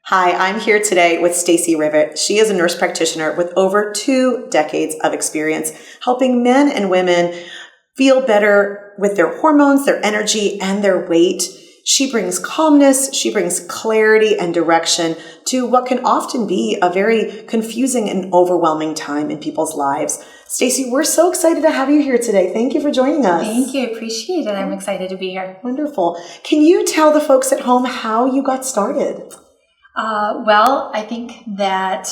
Hi, I'm here today with Stacey Rivet. She is a nurse practitioner with over 2 decades of experience helping men and women feel better with their hormones, their energy, and their weight. She brings calmness, she brings clarity and direction to what can often be a very confusing and overwhelming time in people's lives. Stacey, we're so excited to have you here today. Thank you for joining us. Thank you. I appreciate it. I'm excited to be here. Wonderful. Can you tell the folks at home how you got started? Well, I think that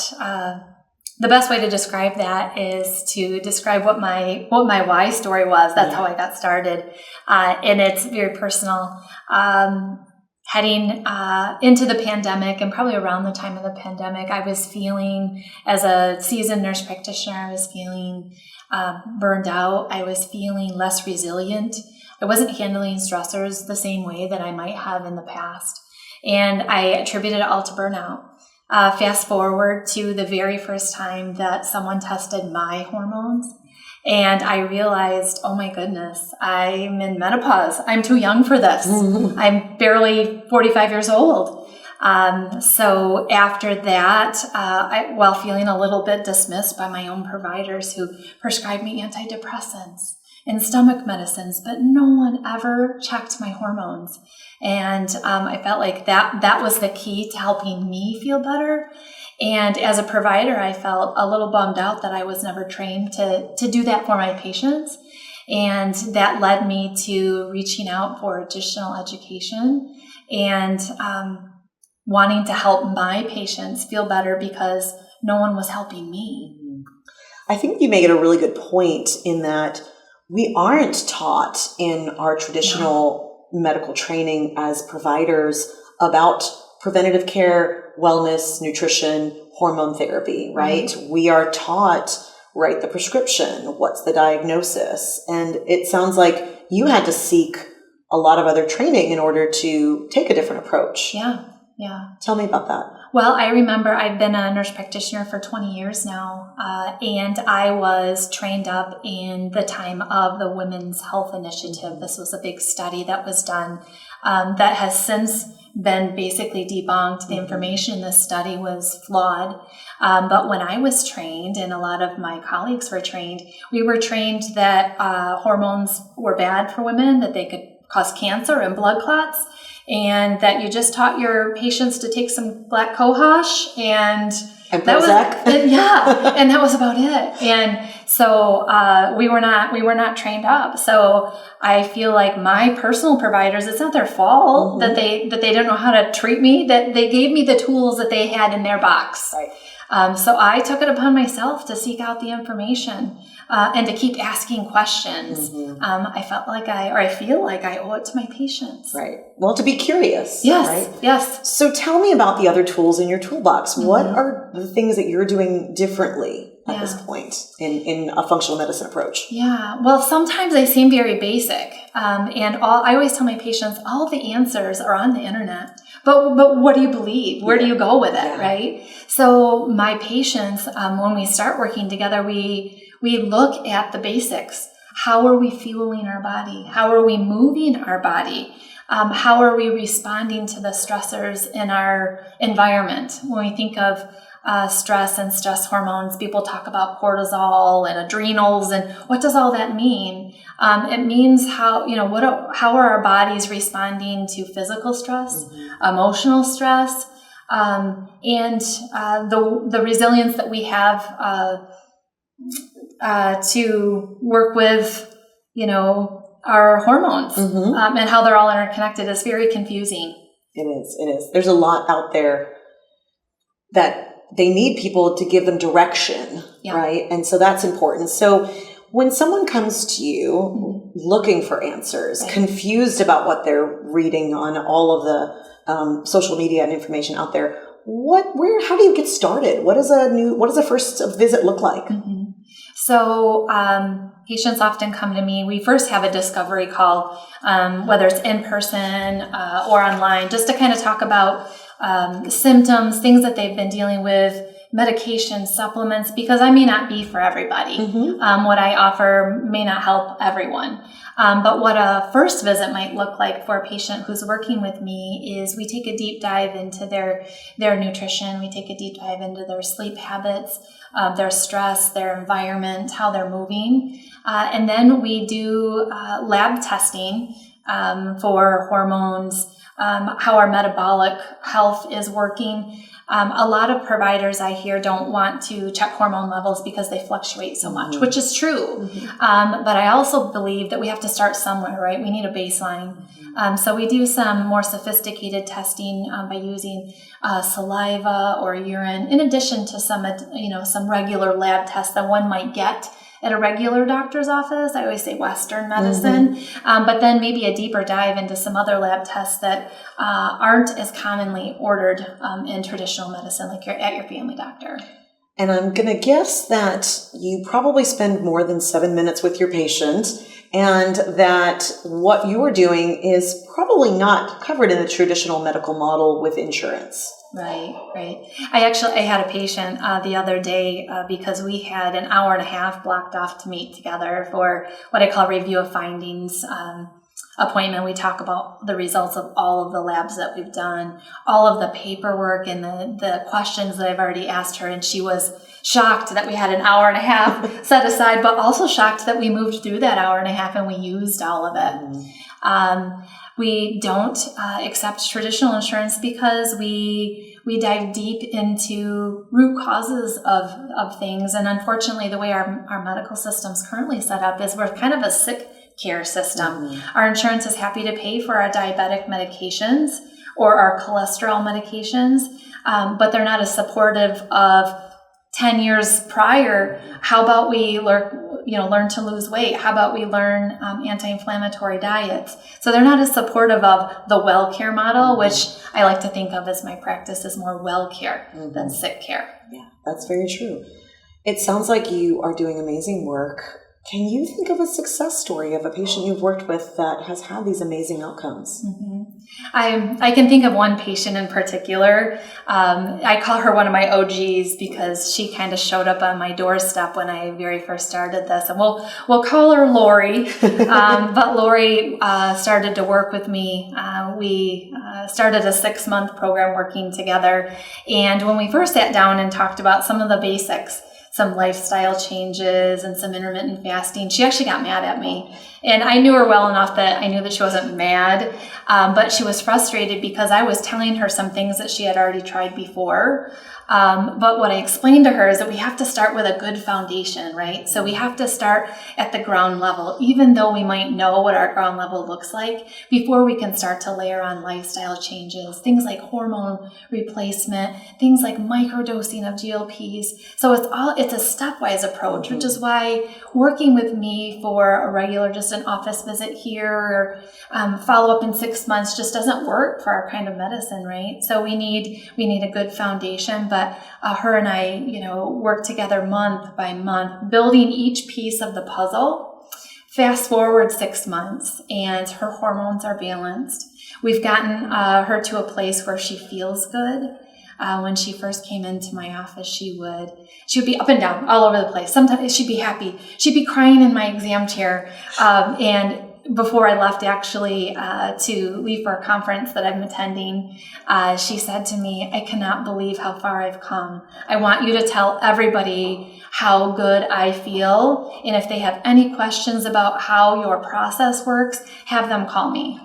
the best way to describe that is to describe what my why story was. That's how I got started, and it's very personal. Heading into the pandemic, and probably around the time of the pandemic, I was feeling, as a seasoned nurse practitioner, I was feeling burned out. I was feeling less resilient. I wasn't handling stressors the same way that I might have in the past. And I attributed it all to burnout. Fast forward to the very first time that someone tested my hormones, and I realized, oh my goodness, I'm in menopause. I'm too young for this. I'm barely 45 years old. So after that, while feeling a little bit dismissed by my own providers who prescribed me antidepressants and stomach medicines, but no one ever checked my hormones. And I felt like that was the key to helping me feel better. And as a provider, I felt a little bummed out that I was never trained to do that for my patients. And that led me to reaching out for additional education and wanting to help my patients feel better because no one was helping me. I think you make it a really good point in that we aren't taught in our traditional medical training as providers about preventative care, wellness, nutrition, hormone therapy, right? Mm-hmm. We are taught, write the prescription, what's the diagnosis? And it sounds like you had to seek a lot of other training in order to take a different approach. Yeah. Tell me about that. Well, I remember I've been a nurse practitioner for 20 years now, and I was trained up in the time of the Women's Health Initiative. This was a big study that was done that has since been basically debunked. The information in this study was flawed. But when I was trained, and a lot of my colleagues were trained, we were trained that hormones were bad for women, that they could cause cancer and blood clots, and that you just taught your patients to take some black cohosh and Prozac. And that was about it. And so we were not trained up. So I feel like my personal providers, it's not their fault that they didn't know how to treat me, that they gave me the tools that they had in their box. Right. So I took it upon myself to seek out the information and to keep asking questions. I feel like I owe it to my patients. Right. Well, to be curious. Yes. Right? Yes. So tell me about the other tools in your toolbox. What are the things that you're doing differently at this point in a functional medicine approach? Yeah. Well, sometimes they seem very basic. And I always tell my patients, all the answers are on the internet. But what do you believe? Where do you go with it, right? So my patients, when we start working together, we look at the basics. How are we fueling our body? How are we moving our body? How are we responding to the stressors in our environment? When we think of stress and stress hormones, people talk about cortisol and adrenals, and what does all that mean? It means how are our bodies responding to physical stress, emotional stress, and the resilience that we have to work with, our hormones and how they're all interconnected is very confusing. It is. There's a lot out there that they need people to give them direction, right? And so that's important. So when someone comes to you looking for answers, confused about what they're reading on all of the social media and information out there, how do you get started? What does a first visit look like? So patients often come to me. We first have a discovery call, whether it's in person or online, just to kind of talk about symptoms, things that they've been dealing with, medication, supplements, because I may not be for everybody. What I offer may not help everyone. But what a first visit might look like for a patient who's working with me is we take a deep dive into their nutrition. We take a deep dive into their sleep habits, their stress, their environment, how they're moving. And then we do lab testing for hormones, how our metabolic health is working. A lot of providers I hear don't want to check hormone levels because they fluctuate so much, which is true. But I also believe that we have to start somewhere, right? We need a baseline. So we do some more sophisticated testing by using saliva or urine, in addition to some regular lab tests that one might get at a regular doctor's office. I always say Western medicine, but then maybe a deeper dive into some other lab tests that aren't as commonly ordered in traditional medicine, like you're at your family doctor. And I'm going to guess that you probably spend more than 7 minutes with your patient, and that what you are doing is probably not covered in the traditional medical model with insurance. Right. I had a patient the other day because we had an hour and a half blocked off to meet together for what I call review of findings appointment. We talk about the results of all of the labs that we've done, all of the paperwork and the questions that I've already asked her. And she was shocked that we had an hour and a half set aside, but also shocked that we moved through that hour and a half and we used all of it. We don't accept traditional insurance because we dive deep into root causes of things. And unfortunately, the way our medical system's currently set up is we're kind of a sick care system. Our insurance is happy to pay for our diabetic medications or our cholesterol medications, but they're not as supportive of 10 years prior. How about we learn to lose weight? How about we learn anti-inflammatory diets? So they're not as supportive of the well care model, which I like to think of as my practice as more well care than sick care. Yeah, that's very true. It sounds like you are doing amazing work. Can you think of a success story of a patient you've worked with that has had these amazing outcomes? I can think of one patient in particular. I call her one of my OGs because she kind of showed up on my doorstep when I very first started this. And we'll call her Lori. But Lori started to work with me. We started a 6-month program working together. And when we first sat down and talked about some of the basics, some lifestyle changes and some intermittent fasting, she actually got mad at me. And I knew her well enough that I knew that she wasn't mad, but she was frustrated because I was telling her some things that she had already tried before. But what I explained to her is that we have to start with a good foundation, right? So we have to start at the ground level, even though we might know what our ground level looks like, before we can start to layer on lifestyle changes, things like hormone replacement, things like microdosing of GLPs. So it's a stepwise approach, which is why working with me for a regular, just an office visit here, or follow up in 6 months just doesn't work for our kind of medicine, right? So we need a good foundation. But her and I, work together month by month, building each piece of the puzzle. Fast forward 6 months, and her hormones are balanced. We've gotten her to a place where she feels good. When she first came into my office, she would be up and down all over the place. Sometimes she'd be happy. She'd be crying in my exam chair. And before I left, actually, to leave for a conference that I'm attending, she said to me, "I cannot believe how far I've come. I want you to tell everybody how good I feel. And if they have any questions about how your process works, have them call me."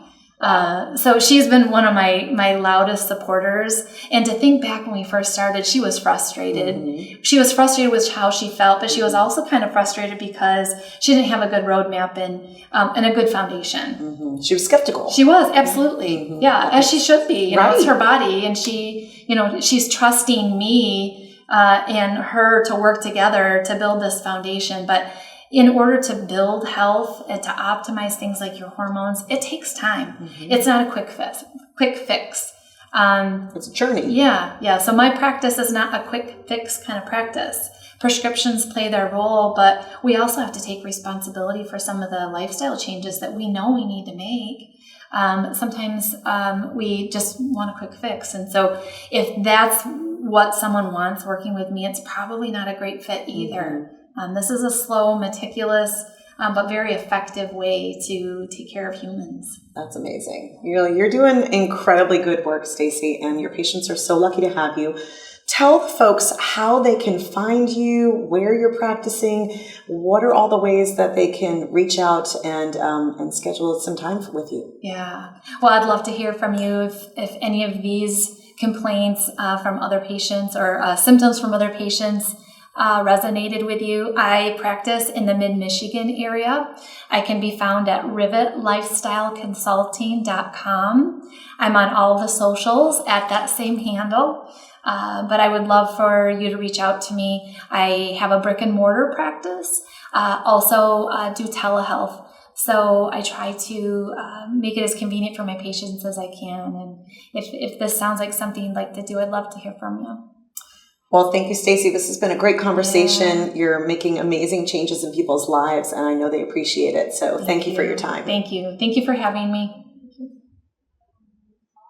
So she's been one of my loudest supporters. And to think back when we first started, she was frustrated. She was frustrated with how she felt, but she was also kind of frustrated because she didn't have a good roadmap and a good foundation. She was skeptical. She was, absolutely. Yeah, as she should be. Right. It's her body, and she's trusting me and her to work together to build this foundation. But in order to build health and to optimize things like your hormones, it takes time. It's not a quick fix. It's a journey. Yeah. So my practice is not a quick fix kind of practice. Prescriptions play their role, but we also have to take responsibility for some of the lifestyle changes that we know we need to make. Sometimes we just want a quick fix. And so if that's what someone wants working with me, it's probably not a great fit either. This is a slow, meticulous, but very effective way to take care of humans. That's amazing. You're doing incredibly good work, Stacey, and your patients are so lucky to have you. Tell the folks how they can find you, where you're practicing, what are all the ways that they can reach out and schedule some time with you. Yeah. Well, I'd love to hear from you if any of these complaints from other patients or symptoms from other patients resonated with you. I practice in the mid-Michigan area. I can be found at rivetlifestyleconsulting.com. I'm on all the socials at that same handle. But I would love for you to reach out to me. I have a brick and mortar practice, also do telehealth. So I try to make it as convenient for my patients as I can. And if this sounds like something you'd like to do, I'd love to hear from you. Well, thank you, Stacey. This has been a great conversation. Yeah. You're making amazing changes in people's lives, and I know they appreciate it. So thank you for your time. Thank you. Thank you for having me.